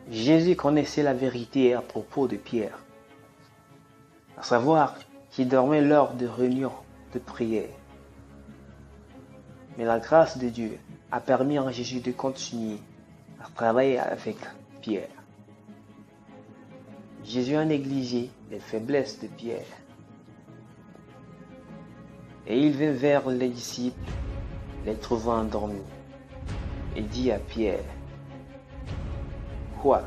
Jésus connaissait la vérité à propos de Pierre, à savoir qu'il dormait lors de réunions de prière. Mais la grâce de Dieu a permis à Jésus de continuer à travailler avec Pierre. Jésus a négligé les faiblesses de Pierre. Et il vint vers les disciples, les trouvant endormis, et dit à Pierre, « Quoi,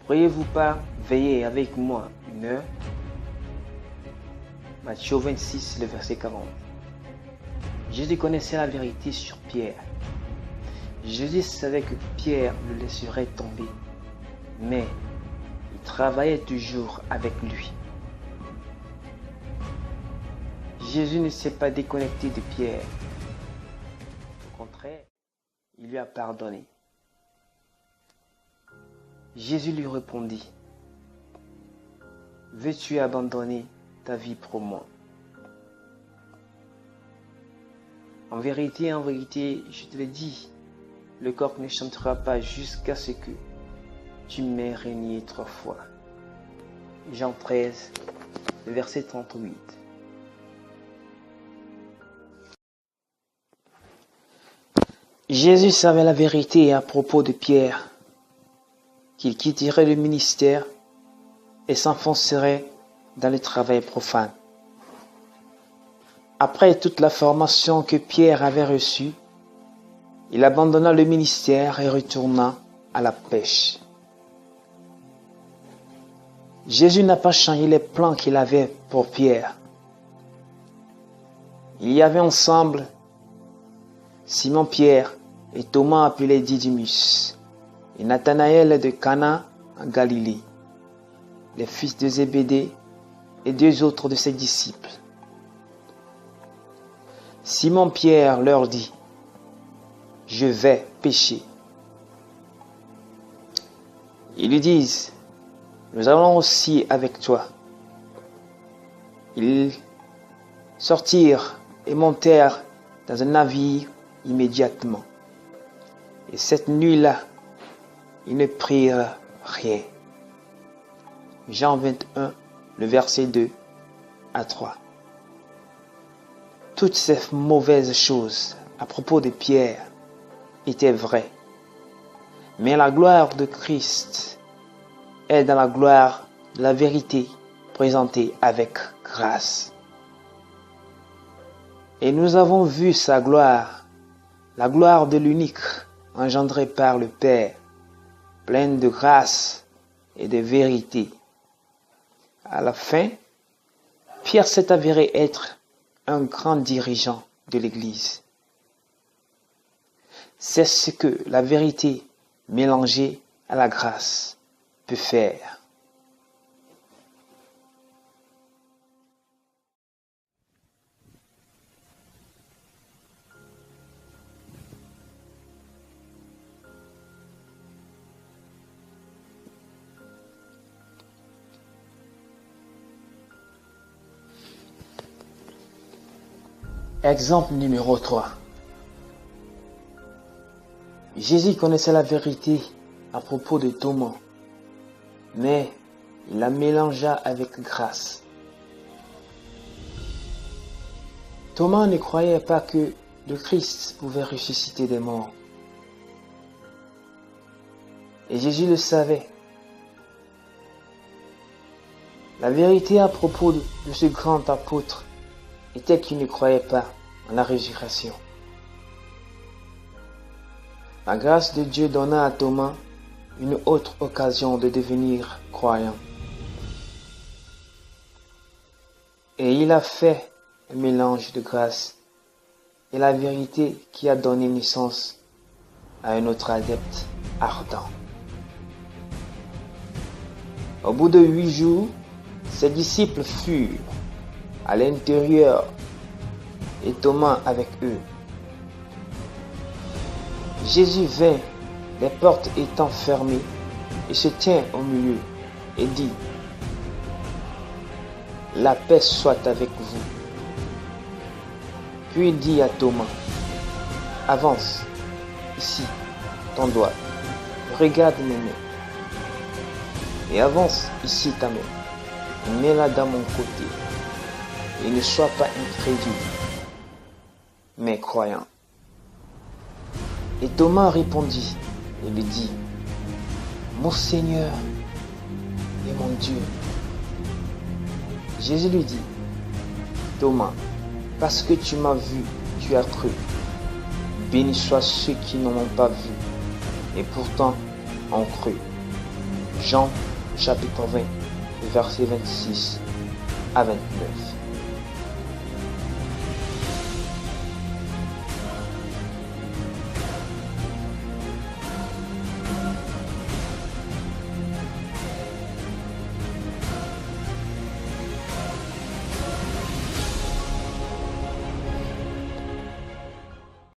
pourriez-vous pas veiller avec moi une heure ?» Matthieu 26, le verset 40. Jésus connaissait la vérité sur Pierre. Jésus savait que Pierre le laisserait tomber, mais il travaillait toujours avec lui. Jésus ne s'est pas déconnecté de Pierre. Au contraire, il lui a pardonné. Jésus lui répondit, « Veux-tu abandonner ta vie pour moi ?» En vérité, je te le dis, le coq ne chantera pas jusqu'à ce que tu m'aies renié 3 fois. Jean 13, le verset 38. Jésus savait la vérité à propos de Pierre, qu'il quitterait le ministère et s'enfoncerait dans le travail profane. Après toute la formation que Pierre avait reçue, il abandonna le ministère et retourna à la pêche. Jésus n'a pas changé les plans qu'il avait pour Pierre. Il y avait ensemble Simon-Pierre et Thomas appelé Didymus, et Nathanaël de Cana en Galilée, les fils de Zébédée et 2 autres de ses disciples. Simon-Pierre leur dit, « Je vais pêcher. » Ils lui disent, « Nous allons aussi avec toi. » Ils sortirent et montèrent dans un navire immédiatement. Et cette nuit-là, ils ne prirent rien. Jean 21, le verset 2 à 3. Toutes ces mauvaises choses à propos de Pierre étaient vraies. Mais la gloire de Christ est dans la gloire de la vérité présentée avec grâce. Et nous avons vu sa gloire, la gloire de l'unique engendré par le Père, pleine de grâce et de vérité. À la fin, Pierre s'est avéré être un grand dirigeant de l'Église. C'est ce que la vérité mélangée à la grâce peut faire. Exemple numéro 3. Jésus connaissait la vérité à propos de Thomas, mais il la mélangea avec grâce. Thomas ne croyait pas que le Christ pouvait ressusciter des morts. Et Jésus le savait. La vérité à propos de ce grand apôtre était qu'il ne croyait pas en la résurrection. La grâce de Dieu donna à Thomas une autre occasion de devenir croyant. Et il a fait un mélange de grâce et la vérité qui a donné naissance à un autre adepte ardent. Au bout de 8 jours, ses disciples furent à l'intérieur et Thomas avec eux. Jésus vint, les portes étant fermées, et se tint au milieu et dit, « La paix soit avec vous. » Puis il dit à Thomas, « Avance, ici, ton doigt, regarde mes mains, et avance ici ta main, et mets-la dans mon côté, et ne sois pas incrédule, mais croyant. Et Thomas répondit et lui dit, mon Seigneur et mon Dieu. Jésus lui dit, Thomas, parce que tu m'as vu, tu as cru. Béni soient ceux qui n'en ont pas vu, et pourtant ont cru. Jean chapitre 20, versets 26 à 29.